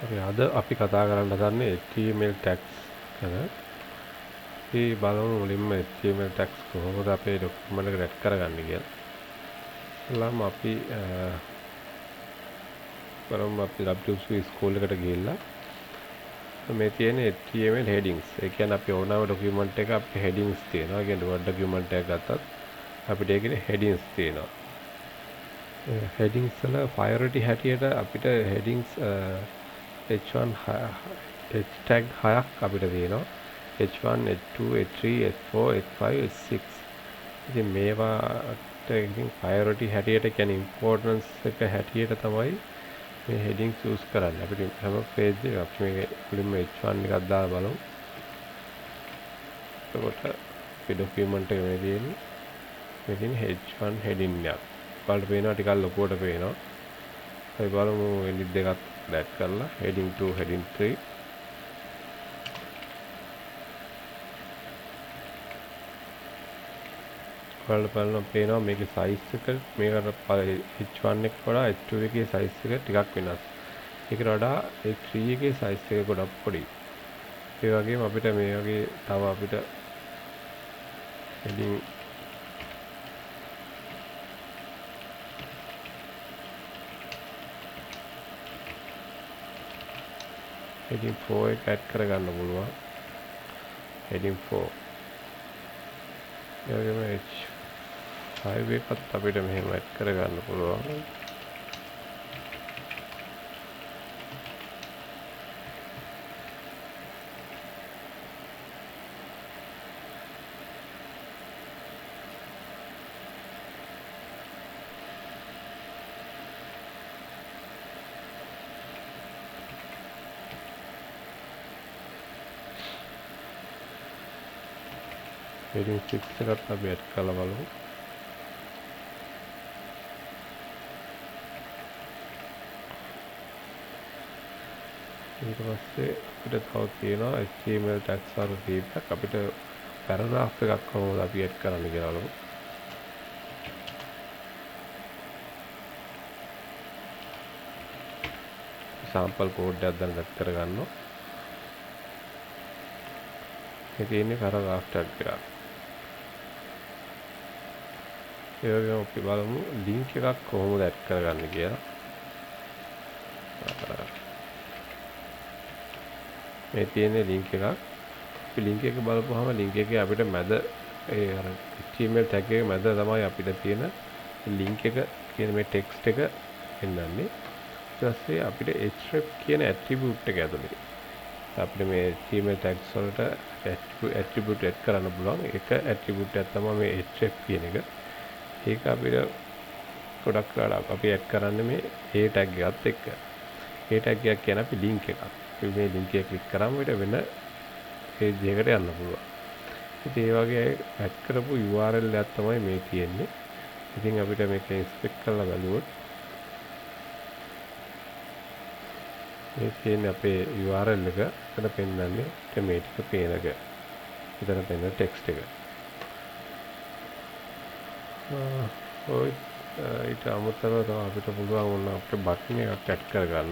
හරි අද අපි කතා කරන්න හදන්නේ HTML tags ගැන. අපි බලමු මුලින්ම HTML tags කොහොමද අපේ ડોකියුමන්ට් එකට ඇඩ් කරගන්නේ කියලා. ඉතින් අපි කරමු අපි W3 ස්කූල් එකට ගිහිල්ලා මේ තියෙන HTML headings. ඒ කියන්නේ අපි ඕනම ડોකියුමන්ට් එක අපේ headings තියෙනවා. ඒ කියන්නේ Word document එකක් ගත්තත් අපිට ඒකේ headings තියෙනවා. headings වල priority හැටියට අපිට headings H1 H tag 6ක් අපිට තියෙනවා. H1, H2, H3, H4, H5, H6. ඉතින් මේවාට ඉතින් priority හැටියට කියන්නේ importance එක හැටියට තමයි මේ headings use කරන්නේ. අපිට හැම page එකක් අපි මේක මුලින්ම H1 එකක් දාලා බලමු. එතකොට මේ document එක මේ තියෙන්නේ. මේ තියෙන්නේ H1 heading එක. බලන්න පේනවා ටිකක් ලොකුවට පේනවා. අපි බලමු edit දෙකක් add කරලා heading 2 heading 3 බලන්න පේනවා මේකේ size එක මේකට H1 එක වඩා H2 එකේ size එක ටිකක් වෙනස්. ඒකට වඩා H3 එකේ size එක ගොඩක් පොඩි. ඒ වගේම අපිට මේ වගේ තව අපිට heading heading 4 එක add කරගන්න පුළුවන්. heading 4 ඒ වගේම H5 එකත් අපිට මෙහෙම add කරගන්න පුළුවන්. heading 6 එකත් අපි add කරලා බලමු. ඊට පස්සේ අපිට තව තියෙනවා HTML tags වල කීපයක් අපිට paragraph එකක් කොහොමද අපි add කරන්න කියලා බලමු. sample code එකක් දැන් add කරගන්නවා. මේ තියෙන්නේ paragraph tag එකක්. ඒ වගේම අපි බලමු link එකක් කොහොමද add කරගන්නේ කියලා. මේ තියෙන්නේ link එකක්. අපි link එක බලපුවාම link එකේ අපිට මැද ඒ අර HTML tag එකේ මැද තමයි අපිට තියෙන link එක කියන මේ text එක එන්නන්නේ. ඊට පස්සේ අපිට href කියන attribute එක ඇතුලේ අපිට මේ HTML tags වලට attribute add කරන්න පුළුවන්. එක attribute එකක් තමයි මේ href කියන එක. ඒක අපිට ගොඩක් වෙලාවට අපි add කරන්නේ මේ a tag එකත් එක්ක. a tag එක කියන්නේ අපි link එකක්. අපි මේ link එක ක්ලික් කරාම ඊට වෙන page එකකට යන්න පුළුවන්. ඉතින් ඒ වගේ add කරපු URL එකක් තමයි මේ තියෙන්නේ. ඉතින් අපිට මේක inspect කරලා බලුවොත් මේ තියෙන්නේ අපේ URL එක. එතන පෙන්නන්නේ මේ ටික පේන එක. එතන පෙන්න text එක. ඊට අමතරව තමයි අපිට පුළුවන් වුණ අපේ බටන් එකක් add කරගන්න.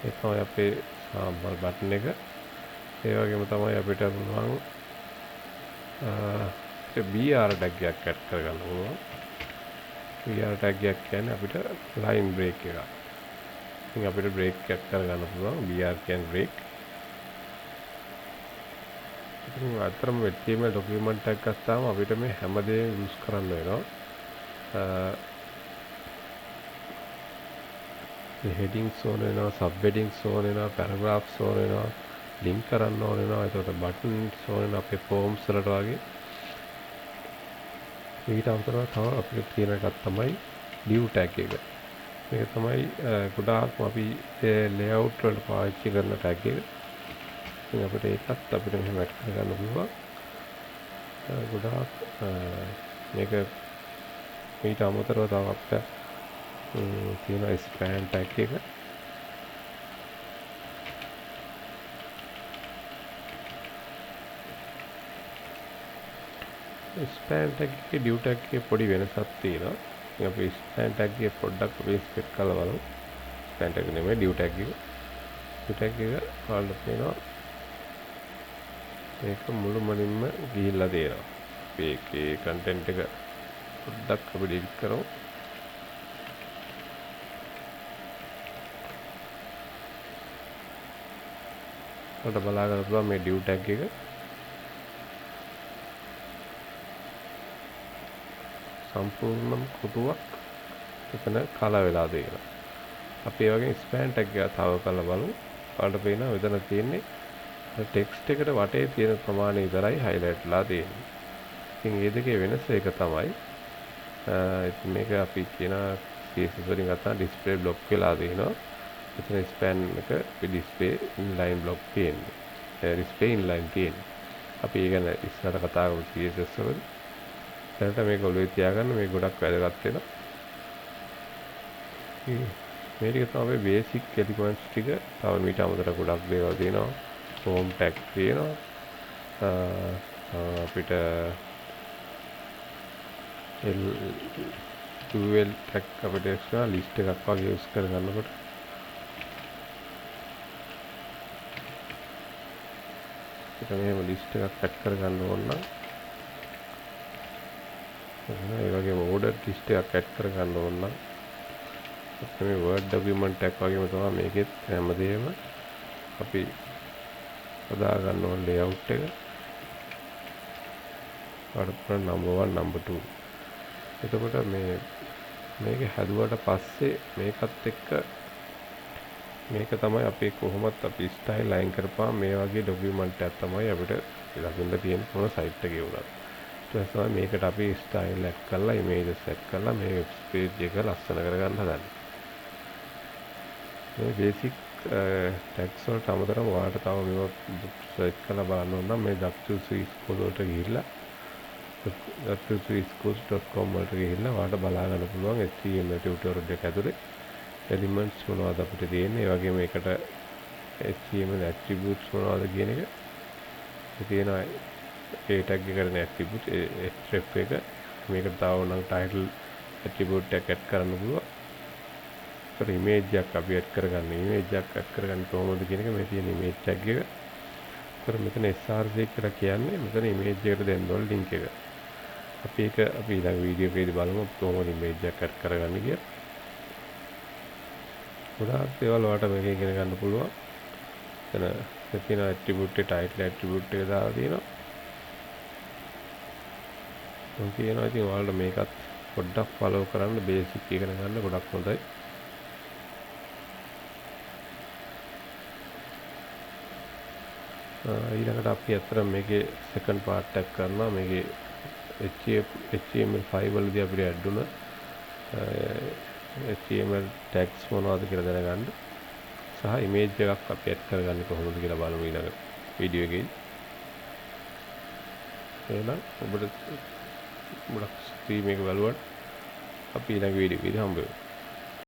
ඒ තමයි අපේ සාම්පල් බටන් එක. ඒ වගේම තමයි අපිට පුළුවන් BR tag එකක් add කරගන්න පුළුවන්. BR tag එකක් කියන්නේ අපිට line break එකක්. ඉතින් අපිට break එකක් කරගන්න පුළුවන්. BR කියන්නේ break. ඉතින් අතරම HTML document tag ගත්තාම අපිට මේ හැමදේම use කරන්න වෙනවා. මේ headings ඕන වෙනවා, sub headings ඕන වෙනවා, paragraphs ඕන වෙනවා, link කරන්න ඕන වෙනවා. ඒකට buttons ඕන වෙනවා අපේ forms වලට වගේ. ඊට අමතරව තව අපිට තියෙන එකක් තමයි div tag එක. මේක තමයි ගොඩාක්ම අපි layout වලට පාවිච්චි කරන tag එක. ඉතින් අපිට ඒකත් අපිට මෙහෙම add කරගන්න පුළුවන්. ගොඩාක් මේක ඊට අමතරව තව අපිට තියෙන span tag එක. span tag එකේ div tag එකේ පොඩි වෙනසක් තියෙනවා. අපි ස්පෑන් ටැග් එක පොඩ්ඩක් අපි ඉන්ස්පෙක්ට් කරලා බලමු. ස්පෑන් ටැග් නෙමෙයි ඩිව් ටැග් එක. ඩිව් ටැග් එක ඔයාලට පේනවා මේක මුළුමනින්ම ගිහිල්ලා තියෙනවා. අපි ඒකේ කන්ටෙන්ට් එක පොඩ්ඩක් අපි ඩිලීට් කරමු. ඔයාලට බලා ගන්න පුළුවන් මේ ඩිව් ටැග් එක සම්පූර්ණම කොටුවක් එතන කලර් වෙලා තියෙනවා. අපි ඒ වගේ ස්පෑන් ටැග් එක තව කරලා බලමු. ඔයාලට පේනවා මෙතන තියෙන්නේ ටෙක්ස්ට් එකට වටේ තියෙන ප්‍රමාණය විතරයි හයිලයිට් වෙලා තියෙන්නේ. ඉතින් මේ දෙකේ වෙනස එක තමයි ඉතින් මේක අපි කියන CSS වලින් ගත්තා ඩිස්ප්ලේ බ්ලොක් වෙලා තියෙනවා. එතන ස්පෑන් එක ඩිස්ප්ලේ ඉන්ලයින් බ්ලොක් තියෙන්නේ. ඩිස්ප්ලේ ඉන්ලයින් තියෙන්නේ. අපි ඒ ගැන ඉස්සරහට කතා කරමු CSS වලදී. දැනට මේක ඔළුවේ තියාගන්න මේ ගොඩක් වැදගත් වෙනවා. මේ ටික තමයි බේසික් එලිමන්ට්ස් ටික. තව මීට අමතරව ගොඩක් දේවල් තියෙනවා. හෝම් ටැග් තියෙනවා. අපිට UL ටැග් අපිට එක්ස්ට්‍රා ලිස්ට් එකක් වගේ යූස් කරගන්නකොට ඒක මෙහෙම ලිස්ට් එකක් ඇඩ් කරගන්න ඕන නම් ඒ වගේම ඕඩර් ලිස්ට් එකක් ඇඩ් කරගන්න ඕන නම් මේ Word document ටැග් වගේම තමයි මේකෙත් හැමදේම අපි හදා ගන්න ඕන layout එක. වඩප්‍රණ number 1 number 2. එතකොට මේක හැදුවට පස්සේ මේකත් එක්ක මේක තමයි අපි කොහොමත් අපි ස්ටයිල් අයින් කරපුවාම මේ වගේ ડોකියුමන්ට් එකක් තමයි අපිට ලඟින්න තියෙන මොන සයිට් එකේ වුණත්. ඊට පස්සේ මේකට අපි ස්ටයිල් ඇඩ් කරලා ඉමේජස් ඇඩ් කරලා මේ වෙබ් පේජ් එක ලස්සන කරගන්න හදන්නේ. මේ බේසික් ටැග්ස් වලට අමතරව ඔයාලට තව මේවා සර්ච් කරලා බලන්න ඕන නම් මේ w3school වලට ගිහිල්ලා w3schools.com වලට ගිහිල්ලා ඔයාලට බලා ගන්න පුළුවන් HTML ටියුටෝරියල් එක ඇතුලේ එලිමන්ට්ස් මොනවද අපිට තියෙන්නේ. ඒ වගේම ඒකට HTML attributes මොනවද කියන එක තියෙනවා. ඒ ටැග් එකට ඇට්‍රිබියුට් href එක මේකට තව නම් ටයිටල් ඇට්‍රිබියුට් එකක් ඇඩ් කරන්න පුළුවන්. ඒතර ඉමේජ් එකක් අපි ඇඩ් කරගන්න. ඉමේජ් එකක් ඇඩ් කරගන්න කොහොමද කියන එක මේ තියෙන ඉමේජ් ටැග් එක. ඒතර මෙතන src කියලා කියන්නේ මෙතන ඉමේජ් එකට දෙන්න ඕන ලින්ක් එක. අපි ඊළඟ වීඩියෝ එකේදී බලමු කොහොමද ඉමේජ් එකක් ඇඩ් කරගන්නේ කියලා. ගොඩාක් දේවල් ඔයාලට මේකෙන් ඉගෙන ගන්න පුළුවන්. එතන තියෙන ඇට්‍රිබියුට් එක ටයිටල් ඇට්‍රිබියුට් එක දාලා තියෙනවා. මම කියනවා ඉතින් ඔයාලට මේකත් පොඩ්ඩක් ෆලෝ කරන්න බේසික් ඉගෙන ගන්න ගොඩක් හොඳයි. ඊළඟට අපි අතර මේකේ සෙකන්ඩ් පාර්ට් එකක් කරනවා. මේකේ HTML5 වලදී අපිට ඇඩ් වුණ HTML tags මොනවද කියලා දැනගන්න සහ ඉමේජ් එකක් අපි ඇඩ් කරගන්නේ කොහොමද කියලා බලමු ඊළඟ වීඩියෝ එකේ. එහෙනම් ඔබට ගොඩක් ස්ට්‍රීම් එක බලුවට අපි ඊළඟ වීඩියෝ එකේදී හම්බ වෙමු.